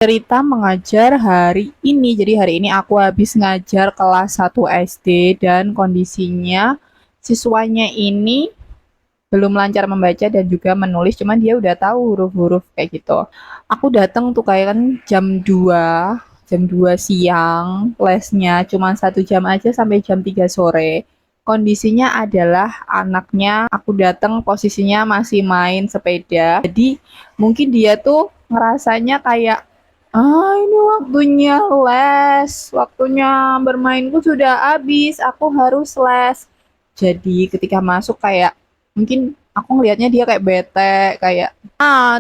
Cerita mengajar hari ini. Jadi hari ini aku habis ngajar kelas 1 SD dan kondisinya siswanya ini belum lancar membaca dan juga menulis, cuman dia udah tahu huruf-huruf kayak gitu. Aku datang tuh kayak kan jam 2 siang, lesnya cuma 1 jam aja sampai jam 3 sore. Kondisinya adalah anaknya aku datang posisinya masih main sepeda. Jadi mungkin dia tuh ngerasanya kayak ini waktunya les, waktunya bermainku sudah habis, aku harus les. Jadi ketika masuk kayak mungkin aku ngelihatnya dia kayak bete, kayak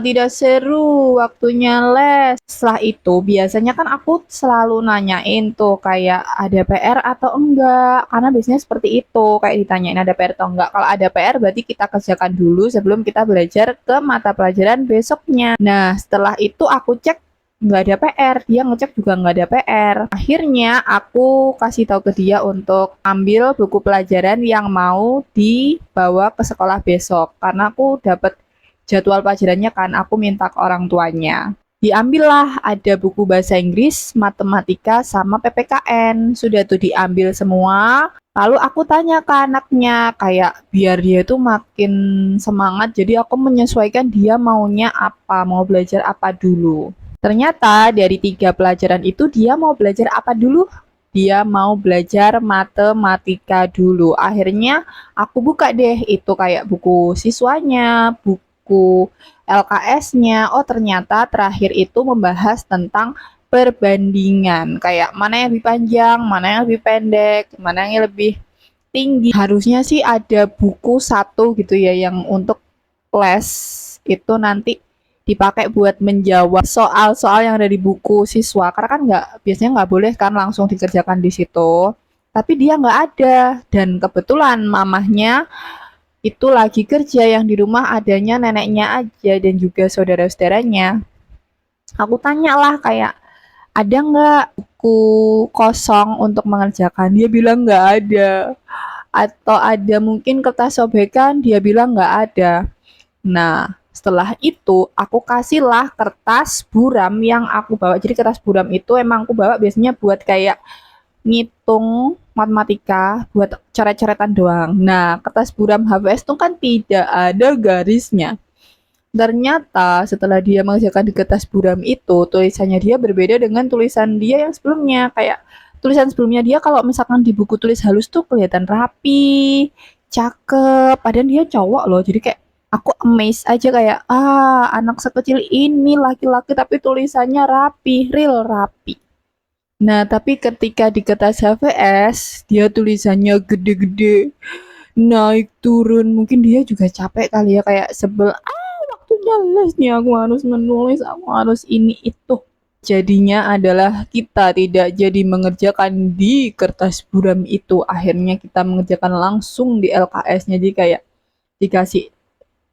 tidak seru waktunya les. Setelah itu biasanya kan aku selalu nanyain tuh kayak ada PR atau enggak, karena biasanya seperti itu, kayak ditanyain ada PR atau enggak. Kalau ada PR berarti kita kerjakan dulu sebelum kita belajar ke mata pelajaran besoknya. Nah setelah itu aku cek nggak ada PR, dia ngecek juga nggak ada PR. Akhirnya aku kasih tahu ke dia untuk ambil buku pelajaran yang mau dibawa ke sekolah besok, karena aku dapat jadwal pelajarannya kan, aku minta ke orang tuanya. Diambillah ada buku bahasa Inggris, matematika, sama PPKN. Sudah tuh diambil semua. Lalu aku tanya ke anaknya, kayak biar dia tuh makin semangat, jadi aku menyesuaikan dia maunya apa, mau belajar apa dulu. Ternyata dari 3 pelajaran itu dia mau belajar apa dulu? Dia mau belajar matematika dulu. Akhirnya aku buka deh itu kayak buku siswanya, buku LKS-nya. Oh ternyata terakhir itu membahas tentang perbandingan. Kayak mana yang lebih panjang, mana yang lebih pendek, mana yang lebih tinggi. Harusnya sih ada buku satu gitu ya yang untuk les itu nanti dipakai buat menjawab soal-soal yang ada di buku siswa, karena kan biasanya nggak boleh kan langsung dikerjakan di situ, tapi dia nggak ada dan kebetulan mamahnya itu lagi kerja, yang di rumah adanya neneknya aja dan juga saudara-saudaranya. Aku tanyalah kayak ada nggak buku kosong untuk mengerjakan, dia bilang nggak ada, atau ada mungkin kertas sobekan, dia bilang nggak ada. Nah, setelah itu aku kasihlah kertas buram yang aku bawa. Jadi kertas buram itu emang aku bawa biasanya buat kayak ngitung matematika, buat coret-coretan doang. Nah, kertas buram HVS itu kan tidak ada garisnya. Ternyata setelah dia mengerjakan di kertas buram itu, tulisannya dia berbeda dengan tulisan dia yang sebelumnya. Kayak tulisan sebelumnya dia kalau misalkan di buku tulis halus tuh kelihatan rapi, cakep, padahal dia cowok loh. Jadi kayak aku amazed aja kayak, anak sekecil ini laki-laki tapi tulisannya rapi, real rapi. Nah, tapi ketika di kertas HVS, dia tulisannya gede-gede, naik turun. Mungkin dia juga capek kali ya, kayak sebel, waktunya les nih, aku harus menulis, aku harus ini itu. Jadinya adalah kita tidak jadi mengerjakan di kertas buram itu. Akhirnya kita mengerjakan langsung di LKS-nya. Jadi kayak dikasih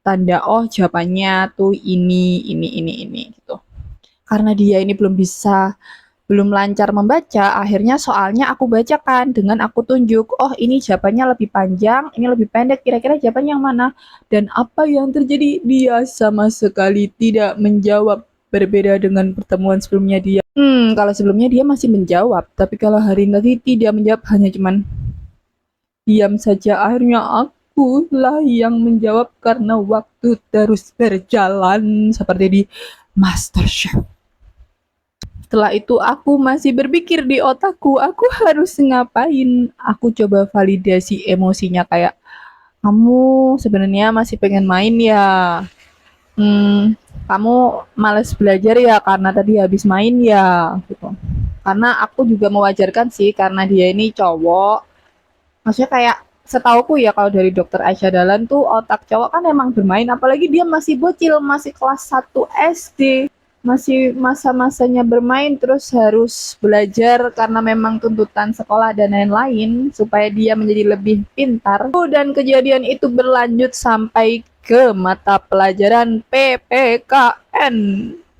tanda, oh jawabannya tuh ini gitu. Karena dia ini belum lancar membaca, akhirnya soalnya aku bacakan dengan aku tunjuk, oh ini jawabannya lebih panjang, ini lebih pendek, kira-kira jawaban yang mana? Dan apa yang terjadi? Dia sama sekali tidak menjawab, berbeda dengan pertemuan sebelumnya dia. Kalau sebelumnya dia masih menjawab, tapi kalau hari ini tadi tidak menjawab, hanya cuman diam saja. Akhirnya aku lah yang menjawab karena waktu terus berjalan seperti di MasterChef. Setelah itu aku masih berpikir di otakku, aku harus ngapain? Aku coba validasi emosinya kayak, kamu sebenarnya masih pengen main ya? Kamu males belajar ya karena tadi habis main ya? Gitu. Karena aku juga mewajarkan sih karena dia ini cowok. Maksudnya kayak setauku ya kalau dari dokter Aisyah Dahlan tuh otak cowok kan emang bermain, apalagi dia masih bocil, masih kelas 1 SD, masih masa-masanya bermain, terus harus belajar karena memang tuntutan sekolah dan lain-lain supaya dia menjadi lebih pintar. Dan kejadian itu berlanjut sampai ke mata pelajaran PPKN.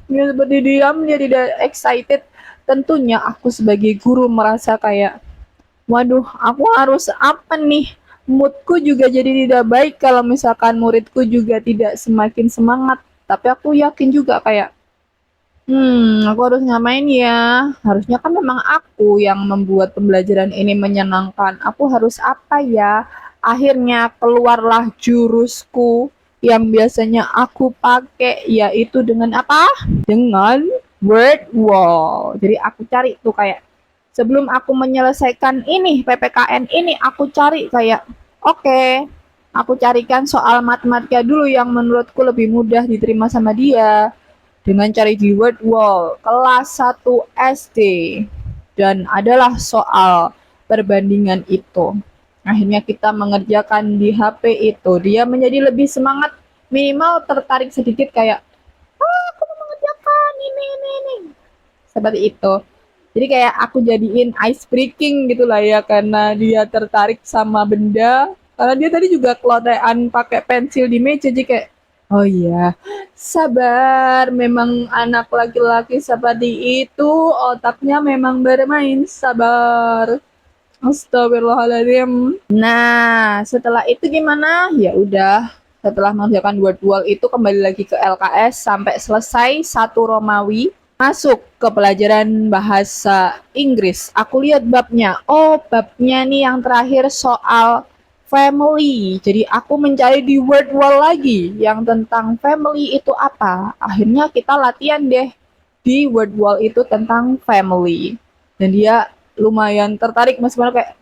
Dia seperti diam, dia tidak excited. Tentunya aku sebagai guru merasa kayak, waduh, aku harus apa nih? Moodku juga jadi tidak baik kalau misalkan muridku juga tidak semakin semangat. Tapi aku yakin juga kayak Aku harus ngapain ya? Harusnya kan memang aku yang membuat pembelajaran ini menyenangkan. Aku harus apa ya? Akhirnya keluarlah jurusku yang biasanya aku pakai, yaitu dengan apa? Dengan word wall. Jadi aku cari tuh kayak sebelum aku menyelesaikan ini PPKN ini, aku cari kayak oke, aku carikan soal matematika dulu yang menurutku lebih mudah diterima sama dia dengan cari di word wall kelas 1 SD, dan adalah soal perbandingan itu. Akhirnya kita mengerjakan di HP itu. Dia menjadi lebih semangat, minimal tertarik sedikit kayak aku mau mengerjakan ini. Seperti itu. Jadi kayak aku jadiin ice breaking gitu lah ya, karena dia tertarik sama benda. Karena dia tadi juga kelotean pakai pensil di meja, jadi kayak oh iya, sabar, memang anak laki-laki seperti itu otaknya memang bermain, sabar. Astagfirullahaladzim. Nah, setelah itu gimana? Ya udah, setelah mengerjakan word wall itu kembali lagi ke LKS sampai selesai satu Romawi. Masuk ke pelajaran bahasa Inggris. Aku lihat babnya. Oh, babnya nih yang terakhir soal family. Jadi aku mencari di word wall lagi yang tentang family itu apa. Akhirnya kita latihan deh di word wall itu tentang family. Dan dia lumayan tertarik meskipun kayak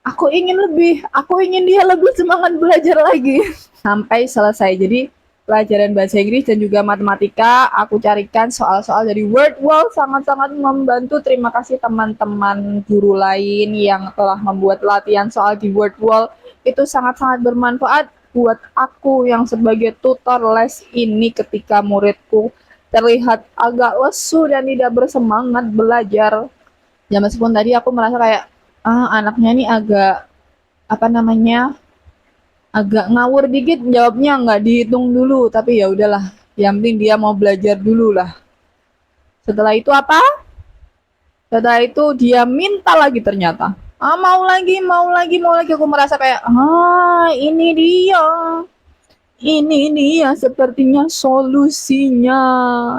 aku ingin dia lebih semangat belajar lagi sampai selesai. Jadi pelajaran bahasa Inggris dan juga matematika aku carikan soal-soal dari word wall, sangat-sangat membantu. Terima kasih teman-teman guru lain yang telah membuat latihan soal di word wall, itu sangat-sangat bermanfaat buat aku yang sebagai tutor les ini ketika muridku terlihat agak lesu dan tidak bersemangat belajar. Ya meskipun tadi aku merasa kayak anaknya ini agak apa namanya, agak ngawur dikit jawabnya, nggak dihitung dulu, tapi ya udahlah, yang penting dia mau belajar dulu lah. Setelah itu apa? Setelah itu dia minta lagi ternyata. Mau lagi. Aku merasa kayak ini dia sepertinya solusinya.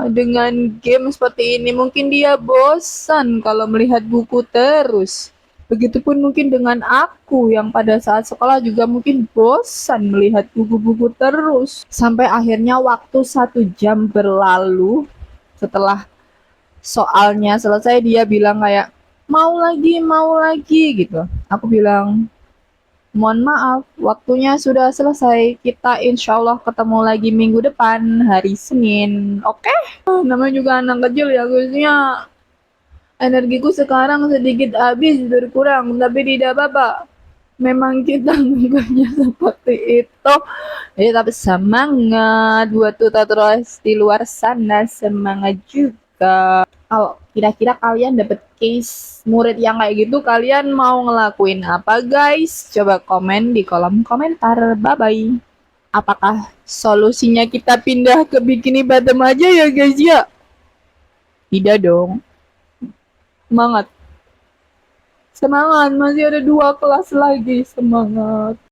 Dengan game seperti ini mungkin dia bosan kalau melihat buku terus. Begitupun mungkin dengan aku yang pada saat sekolah juga mungkin bosan melihat buku-buku terus. Sampai akhirnya waktu 1 jam berlalu setelah soalnya selesai, dia bilang kayak mau lagi gitu. Aku bilang mohon maaf, waktunya sudah selesai. Kita insya Allah ketemu lagi minggu depan, hari Senin. Oke? Namanya juga anak kecil ya, Gusnya. Energiku sekarang sedikit habis, berkurang. Tapi tidak apa-apa. Memang kita bukannya seperti itu. Jadi tapi semangat buat tutor terus di luar sana. Semangat juga. Kalau kira-kira kalian dapet case murid yang kayak gitu, kalian mau ngelakuin apa guys? Coba komen di kolom komentar. Bye-bye. Apakah solusinya kita pindah ke bikini bottom aja ya guys ya? Tidak dong. Semangat. Semangat, masih ada 2 kelas lagi. Semangat.